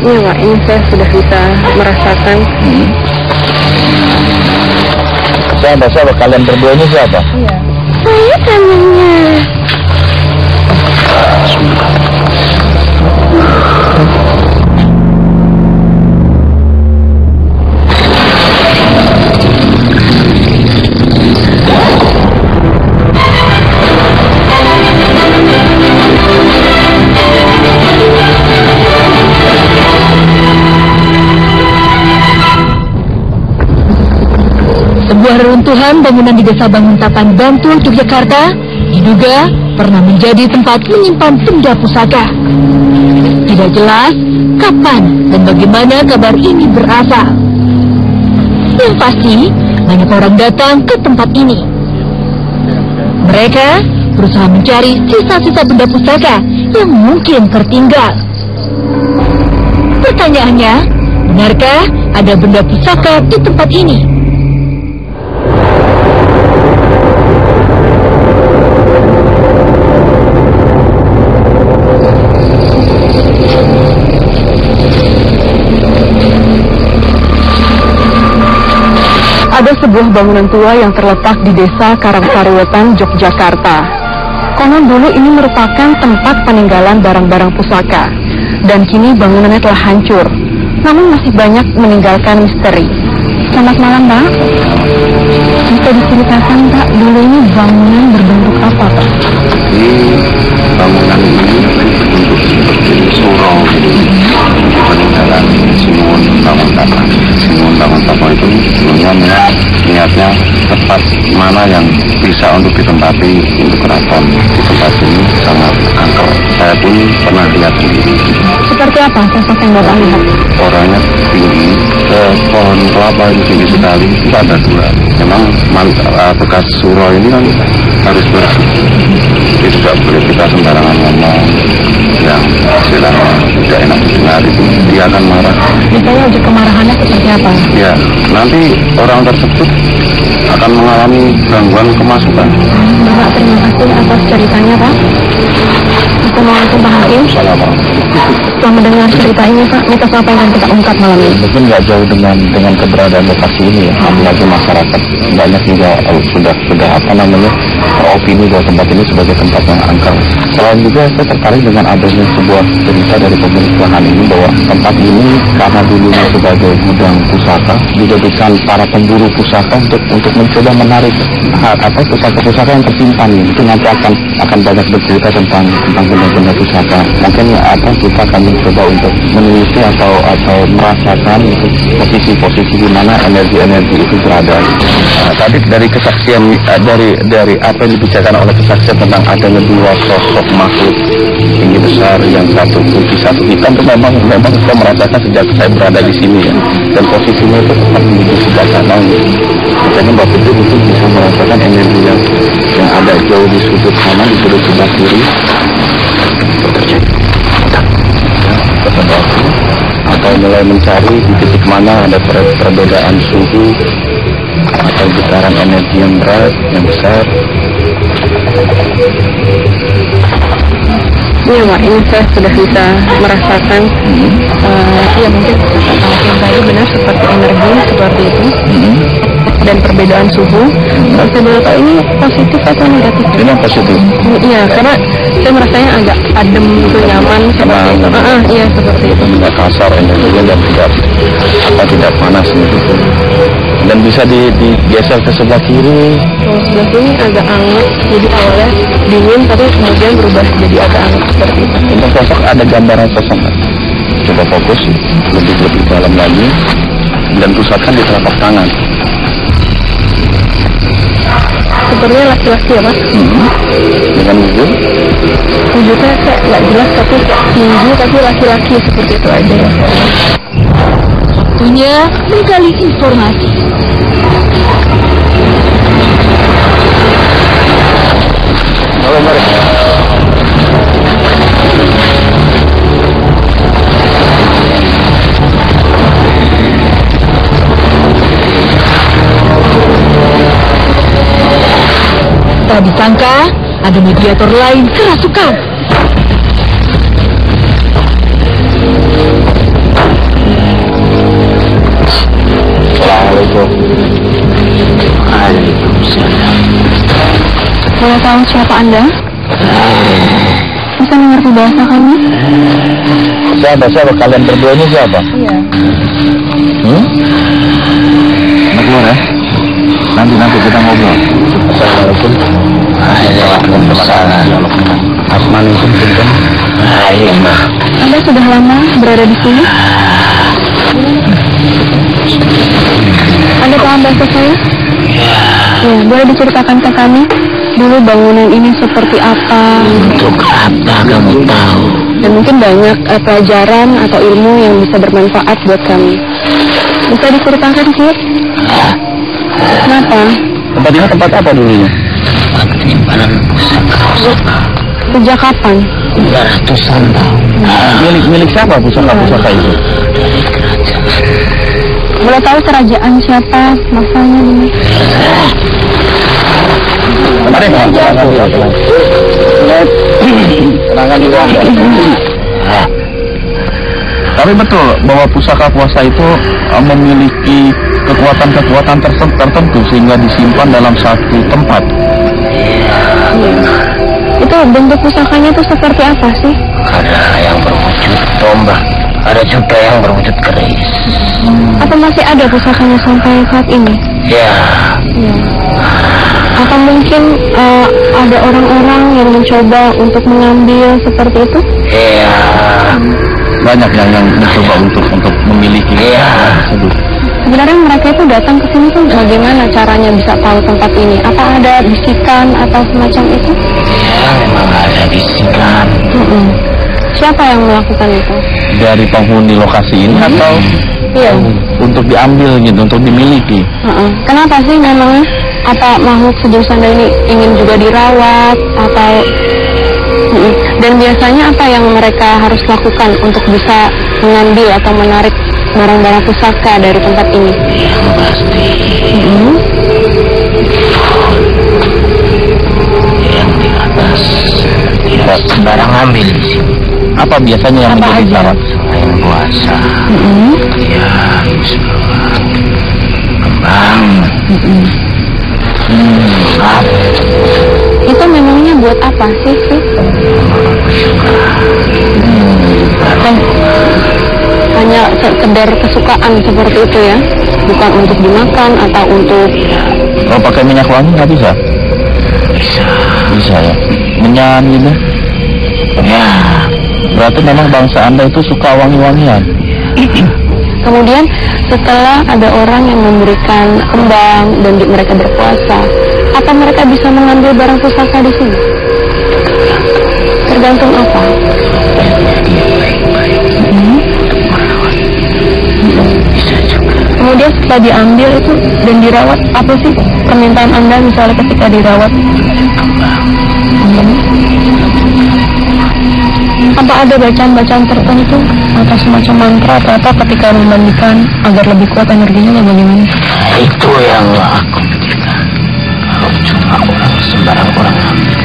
Iya Pak, ini saya sudah bisa merasakan. Siapa kalian berdua ini siapa? Iya. Saya temannya. Sebuah reruntuhan bangunan di Desa Banguntapan, Bantul, Yogyakarta diduga pernah menjadi tempat menyimpan benda pusaka. Tidak jelas kapan dan bagaimana kabar ini berasal. Yang pasti, banyak orang datang ke tempat ini. Mereka berusaha mencari sisa-sisa benda pusaka yang mungkin tertinggal. Pertanyaannya, benarkah ada benda pusaka di tempat ini? Ada sebuah bangunan tua yang terletak di Desa Karangsaruwetan, Yogyakarta. Konon dulu ini merupakan tempat peninggalan barang-barang pusaka, dan kini bangunannya telah hancur, namun masih banyak meninggalkan misteri. Selamat malam, Pak. Bisa diceritakan, Pak, dulu ini bangunan berbentuk apa, Pak? Bangunan ini berbentuk seperti surau, peninggalan Sinuwun Banguntapa. Sinuwun Banguntapa itu dulunya niatnya tempat mana yang bisa untuk ditempati untuk keraton. Di tempat ini sangat angker. Saya pun pernah lihat sendiri. Seperti apa sosok yang Bapak lihat? Orangnya tinggi, pohon kelapa itu tinggi sekali, itu ada dua. Memang bekas surau ini kan harus bersih. Jadi tidak boleh kita sembarangan ngomong yang istilahnya tidak enak didengar, itu dia akan marah. Misalnya wujud kemarahannya seperti apa? Ya, nanti orang tersebut akan mengalami gangguan kemasukan. Bapak terima kasih atas ceritanya, Pak. Assalamualaikum Pak Hakim. Setelah mendengar cerita ini, Pak, mitos apa yang akan kita ungkap malam ini? Mungkin nggak jauh dengan keberadaan lokasi ini ya, apalagi masyarakat banyak juga sudah apa namanya beropini bahwa tempat ini sebagai tempat yang angker. Selain juga saya tertarik dengan adanya sebuah cerita dari pemilik lahan ini bahwa tempat ini karena dulunya sebagai gudang pusaka dijadikan para pemburu pusaka untuk mencoba menarik pusaka-pusaka yang tersimpan. Itu nanti akan banyak bercerita tentang benda-benda pusaka. Mungkin kita akan mencoba untuk meneliti atau merasakan itu posisi di mana energi itu berada. Tadi dari kesaksian dari apa yang dibicarakan oleh kesaksian tentang adanya dua sosok makhluk tinggi besar, yang satu putih satu hitam, itu memang saya merasakan sejak saya berada di sini ya, dan posisinya itu tepat di sebelah kanan. Makanya Mbak Putri itu bisa merasakan energi yang ada jauh di sudut kanan, di sudut sebelah kiri. Atau mulai mencari di titik mana ada perbedaan suhu atau getaran energi yang berat, yang besar. Iya Pak, ini saya sudah bisa merasakan. Ya mungkin yang tadi benar seperti energi seperti itu. Dan perbedaan suhu. Kalau saya boleh tahu ini positif atau negatif? Ini yang positif. Iya, karena saya merasanya agak adem gitu, nyaman seperti itu. Iya seperti itu. Tidak kasar energinya dan tidak panas gitu. Dan bisa digeser ke sebelah kiri. Kalau sebelah sini agak hangat, jadi awalnya dingin tapi kemudian berubah jadi agak hangat seperti itu. Untuk sosok ada gambaran sosok. Coba fokus lebih dalam lagi dan pusatkan di telapak tangan. Sepertinya laki-laki ya Mas? Dengan wujud? Wujudnya kayak nggak jelas tapi tinggi tapi laki-laki seperti itu aja ya. Waktunya menggali informasi. Halo, mari. Tak disangka ada mediator lain kerasukan. tahu siapa Anda? Bisa mengerti bahasa kami? Siapa kalian berdua ini siapa? Iya. Keluar ya. Nanti kita ngobrol. Assalamualaikum. Waalaikumsalam. Assalamualaikum. Anda sudah lama berada di sini? Anda paham bahasa saya? Ya, boleh diceritakan ke kami dulu bangunan ini seperti apa? Untuk apa kamu tahu? Dan mungkin banyak pelajaran atau ilmu yang bisa bermanfaat buat kami. Bisa diceritakan sih? Kenapa? Tempat ini tempat apa dulunya? Tempat penyimpanan pusaka. Sejak kapan? 300-an tahun. Milik siapa pusaka itu? Dari kerajaan. Boleh tahu kerajaan siapa? Masanya ini? Kemarin tenangkan dulu Anda. Tapi betul bahwa pusaka kuasa itu memiliki kekuatan-kekuatan tertentu sehingga disimpan dalam satu tempat. Itu bentuk pusakanya itu seperti apa sih? Ada yang berwujud domba, ada juga yang berwujud keris. Apa masih ada pusakanya sampai saat ini? Ya, Atau mungkin ada orang-orang yang mencoba untuk mengambil seperti itu? ya, Banyak yang mencoba untuk memiliki tersebut. Sebenarnya mereka itu datang ke sini tuh bagaimana caranya bisa tahu tempat ini? Apa ada bisikan atau semacam itu? ya memang ada bisikan. Siapa yang melakukan itu? Dari penghuni lokasi ini atau Iya. untuk diambil gitu, untuk dimiliki. Kenapa sih memangnya? Apa makhluk sejenis Anda ini ingin juga dirawat atau? Dan biasanya apa yang mereka harus lakukan untuk bisa mengambil atau menarik barang-barang pusaka dari tempat ini? Yang pasti yang di atas tidak sembarang ambil di sini. Apa biasanya yang Apa menjadi aja? syarat? Selain puasa, ya harus bawa kembang. Itu memangnya buat apa sih? Hanya sekedar kesukaan seperti itu ya? Bukan untuk dimakan atau untuk... Kalau pakai minyak wangi nggak bisa? Bisa ya. Menyan gitu. Ya, Berarti memang bangsa Anda itu suka wangi-wangian. Kemudian setelah ada orang yang memberikan kembang dan mereka berpuasa, apa mereka bisa mengambil barang pusaka di sini? Tergantung apa? bisa juga. Kemudian setelah diambil itu dan dirawat, apa sih permintaan Anda misalnya ketika dirawat? Apa ada bacaan-bacaan tertentu atau semacam mantra atau apa ketika memandikan agar lebih kuat energinya atau bagaimana? Itu yang aku pikirkan. Kalau cuma orang sembarang orang ambil,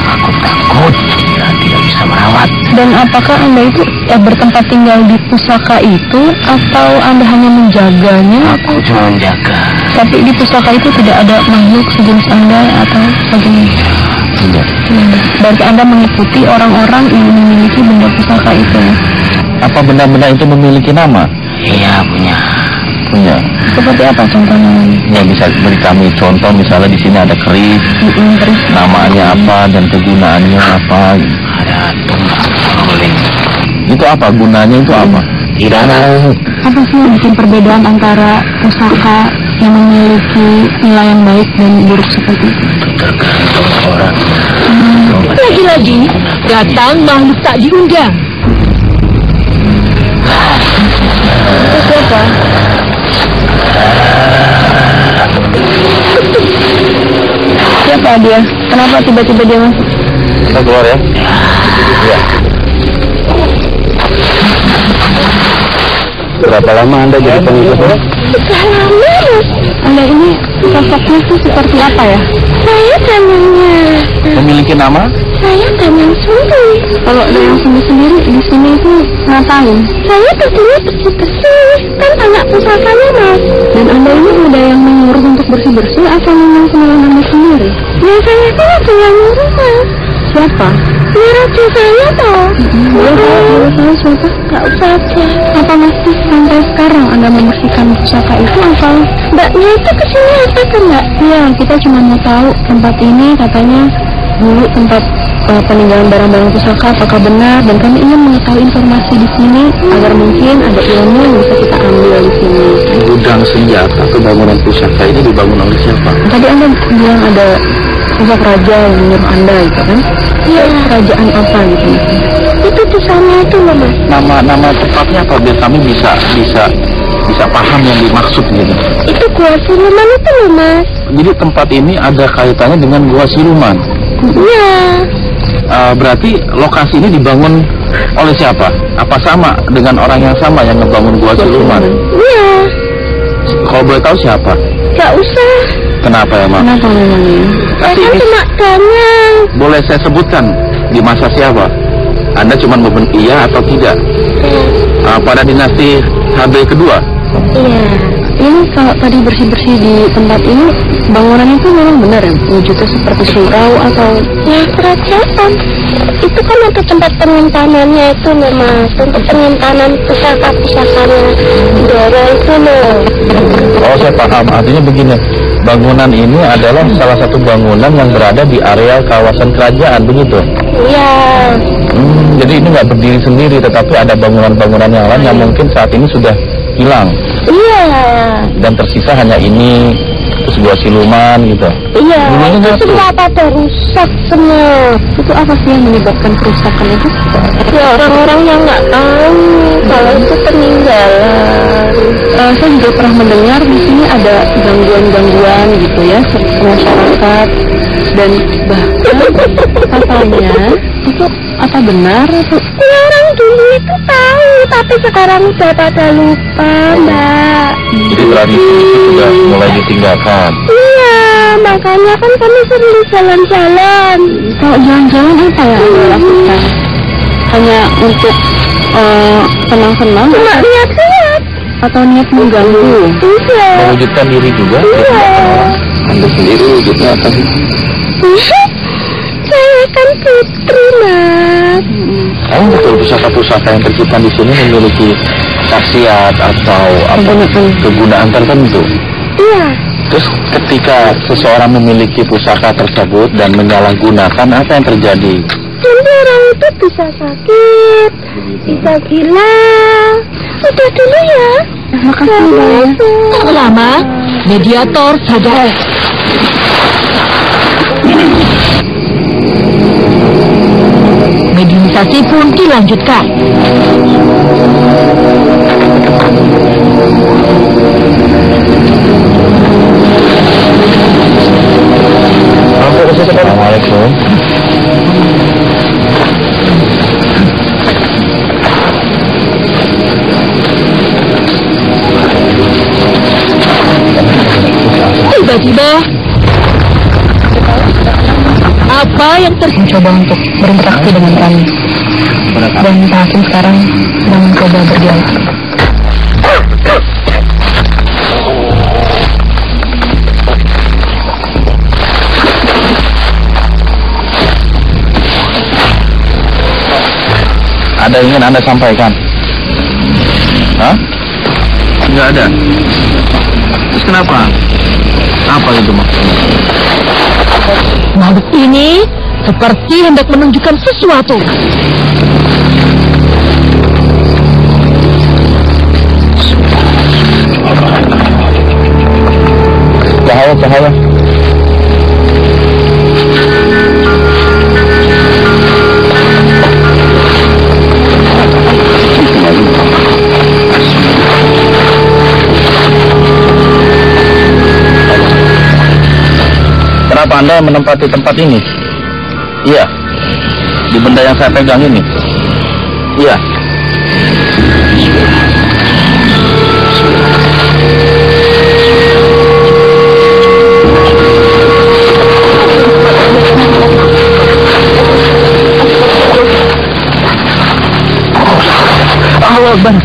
aku takut dia tidak bisa merawat. Dan apakah Anda itu bertempat tinggal di pusaka itu atau Anda hanya menjaganya? Aku cuma menjaga. Tapi di pusaka itu tidak ada makhluk sejenis Anda atau bagaimana? Tidak. Berarti Anda mengikuti orang-orang yang memiliki benda pusaka itu. Apa benda-benda itu memiliki nama? Iya punya. Punya. Seperti apa contohnya? Ya bisa beri kami contoh, misalnya di sini ada keris, Terus namanya apa dan kegunaannya apa? Ada tombak rolling. Itu apa gunanya, itu apa? Tidak tahu. apa sih yang bikin perbedaan antara pusaka yang memiliki nilai yang baik dan buruk seperti itu? Tergantung orang. Lagi-lagi, datang makhluk tak diundang. Itu siapa? Siapa dia? Kenapa tiba-tiba dia masuk? Kita keluar ya. Ya. Berapa lama Anda jadi pengikutnya? Sudah lama. Anda ini sosoknya tuh seperti apa ya? Saya temannya. Memiliki nama? Saya teman Sumbi. Kalau Dayang Sumbi sendiri di sini itu ngapain? Saya tadinya bersih-bersih, kan anak pusakanya Mas. Dan Anda ini ada yang mengurus untuk bersih-bersih atau memang kenalan Anda sendiri? Biasanya kan ada yang nyuruh, Mas. Siapa? Raja saya toh. Boleh tahu siapa? Gak usah aja. Apa masih sampai sekarang Anda membersihkan pusaka itu atau Mbaknya itu kesini apa kan Mbak? Iya, kita cuma mau tahu tempat ini katanya dulu tempat peninggalan barang-barang pusaka, apakah benar, dan kami ingin mengetahui informasi di sini agar mungkin ada ilmu yang bisa kita ambil di sini. Gudang senjata atau bangunan pusaka ini dibangun oleh siapa? Tadi Anda bilang ada sosok raja yang menyuruh Anda gitu kan? Iya. Kerajaan apa gitu Mas? Itu di sana itu loh Mas. Nama tepatnya apa biar kami bisa paham yang dimaksud gitu. Itu Gua Siluman itu loh Mas. Jadi tempat ini ada kaitannya dengan Gua Siluman. Iya. Berarti lokasi ini dibangun oleh siapa? Apa sama dengan orang yang sama yang ngebangun Gua Siluman? Iya. Kalau boleh tahu siapa? Gak usah. Kenapa emang? Kenapa memangnya? Kan cuma Danyang. Boleh saya sebutkan di masa siapa? Anda cuma iya atau tidak? Pada dinasti HB kedua? Iya. Ini kalau tadi bersih-bersih di tempat ini, bangunan itu memang benar ya? Wujudnya seperti surau atau... Ya, kerajaan. Itu kan ada tempat penyimpanannya itu loh Mas. Untuk penyimpanan pusaka-pusakanya Ndoro itu loh. Oh, saya paham. Artinya begini, bangunan ini adalah salah satu bangunan yang berada di area kawasan kerajaan, begitu? Iya. Jadi ini nggak berdiri sendiri, tetapi ada bangunan-bangunan yang lain yang mungkin saat ini sudah hilang. Iya. Dan tersisa hanya ini, terus Gua Siluman gitu. Iya. Itu semua pada rusak semua. Itu apa sih yang menyebabkan kerusakan itu? Ya orang-orang yang nggak tahu kalau itu peninggalan. Saya juga pernah mendengar di sini ada gangguan-gangguan gitu ya masyarakat, dan bahkan katanya itu apa benar atau ya, orang dulu itu tahu tapi sekarang udah pada lupa Mbak. Jadi tradisi itu sudah mulai ditinggalkan. Iya, makanya kan kami sering jalan-jalan. Kalau jalan-jalan apa yang Anda lakukan? Hanya untuk senang-senang? Cuma lihat-lihat. Atau niat mengganggu? Iya. Mewujudkan diri juga? Iya. Anda sendiri wujudnya apa sih? Saya kan putri Mas. Emang betul pusaka-pusaka yang tercipta di sini memiliki khasiat atau kegunaan tertentu? Iya. Terus ketika seseorang memiliki pusaka tersebut dan menyalahgunakan, apa yang terjadi? Nanti orang itu bisa sakit, bisa gila. Udah dulu ya. Makasih Mbak. Tak lama, mediator sadar. Mediumisasi pun dilanjutkan. Assalamualaikum. Tiba-tiba apa yang mencoba untuk berinteraksi dengan kami, dan Pak Hakim sekarang sedang mencoba berdialog. Ada ingin Anda sampaikan? Hah? Nggak ada. Terus kenapa? Apa itu maksudnya? makhluk ini seperti hendak menunjukkan sesuatu. Cahaya. Kenapa Anda menempati tempat ini? Iya. Di benda yang saya pegang ini? Iya. Allah Akbar.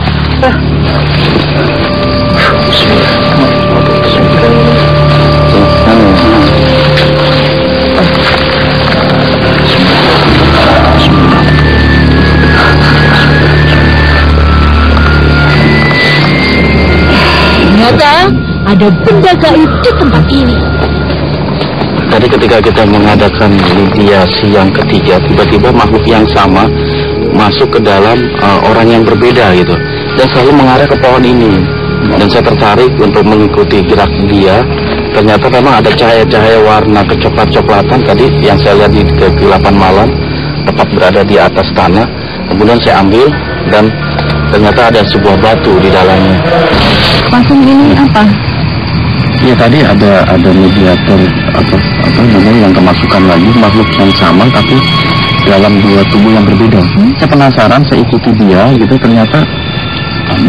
ada benda gaib di tempat ini. Tadi ketika kita mengadakan mediasi yang ketiga, tiba-tiba makhluk yang sama masuk ke dalam orang yang berbeda gitu, dan selalu mengarah ke pohon ini. Dan saya tertarik untuk mengikuti gerak dia. Ternyata memang ada cahaya-cahaya warna kecoklat-coklatan tadi yang saya lihat di kegelapan malam, tepat berada di atas tanah. Kemudian saya ambil dan ternyata ada sebuah batu di dalamnya. Pasung ini apa? Ya tadi ada mediator apa namanya yang kemasukan lagi, makhluk yang sama tapi dalam dua tubuh yang berbeda. Saya penasaran, saya ikuti dia gitu, ternyata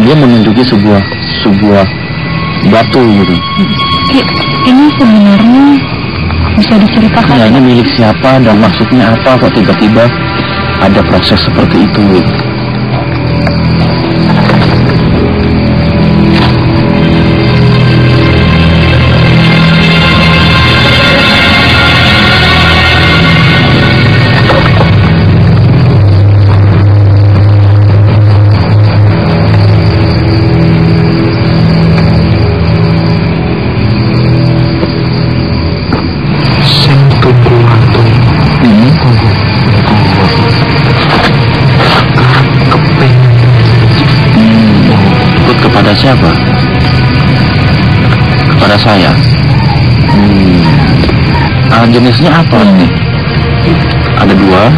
dia menunjuki sebuah batu gitu. Ini sebenarnya bisa diceritakan? Ya, ini milik siapa dan maksudnya apa kok tiba-tiba ada proses seperti itu gitu. Siapa? Kepada saya. Jenisnya apa ini? Ada dua.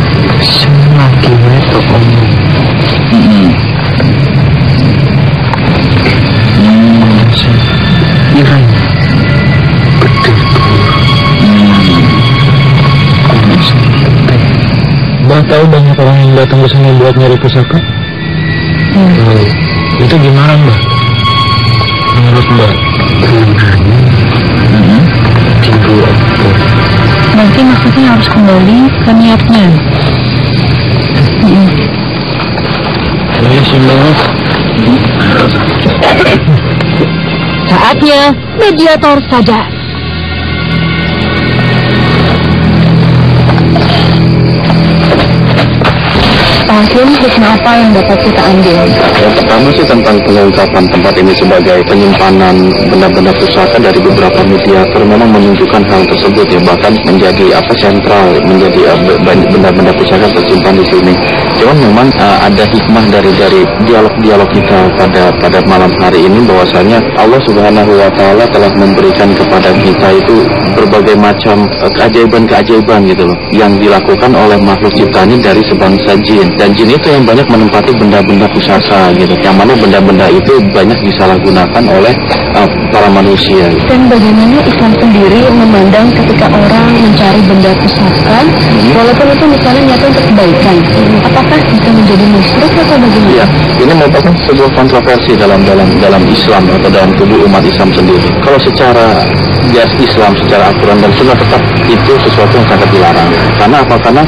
Mbak tahu banyak orang yang datang ke sini buat nyari pusaka? Itu gimana Mbak? Menurut Mbak, Nanti maksudnya harus kembali ke niatnya. Iya sih Mbak. Saatnya mediator sadar. Pasung, hikmah apa yang dapat kita ambil? Yang pertama sih tentang pengungkapan tempat ini sebagai penyimpanan benda-benda pusaka dari beberapa mediator memang menunjukkan hal tersebut ya, bahkan menjadi sentral, menjadi benda-benda pusaka tersimpan di sini. Cuman memang ada hikmah dari dialog-dialog kita pada malam hari ini, bahwasanya Allah Subhanahu wa Ta'ala telah memberikan kepada kita itu berbagai macam keajaiban-keajaiban gitu loh, yang dilakukan oleh makhluk ciptaan dari sebangsa jin. Dan jin itu yang banyak menempati benda-benda pusaka gitu, yang mana benda-benda itu banyak disalahgunakan oleh para manusia gitu. Dan bagaimana Islam sendiri memandang ketika orang mencari benda pusaka, walaupun itu misalnya niatnya untuk kebaikan, apakah bisa menjadi musyrik atau bagaimana? Ya, ini merupakan sebuah kontroversi dalam Islam atau dalam tubuh umat Islam sendiri. Kalau secara Islam, secara aturan dan sunnah, tetap itu sesuatu yang sangat dilarang. Karena apa? Karena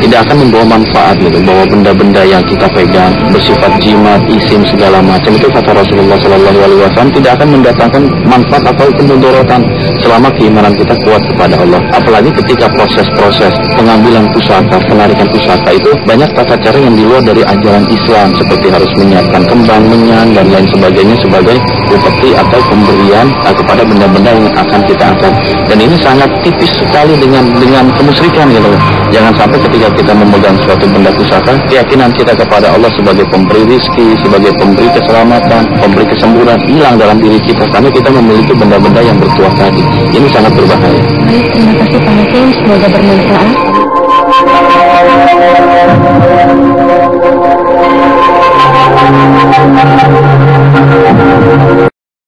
tidak akan membawa manfaat gitu, bahwa benda-benda yang kita pegang bersifat jimat, isim, segala macam itu kata Rasulullah SAW tidak akan mendatangkan manfaat atau kemudaratan selama keimanan kita kuat kepada Allah. Apalagi ketika proses-proses pengambilan pusaka, penarikan pusaka itu banyak tata cara yang di luar dari ajaran Islam, seperti harus menyiapkan kembang, menyan dan lain sebagainya sebagai upeti atau pemberian kepada benda-benda yang akan kita angkat. Dan ini sangat tipis sekali dengan kemusyrikan gitu. Jangan sampai ketika kita memegang suatu benda pusaka, keyakinan kita kepada Allah sebagai pemberi rizki, sebagai pemberi keselamatan, pemberi kesembuhan hilang dalam diri kita karena kita memiliki benda-benda yang bertuah tadi. Ini sangat berbahaya. Baik, terima kasih Pak Hakim, semoga bermanfaat.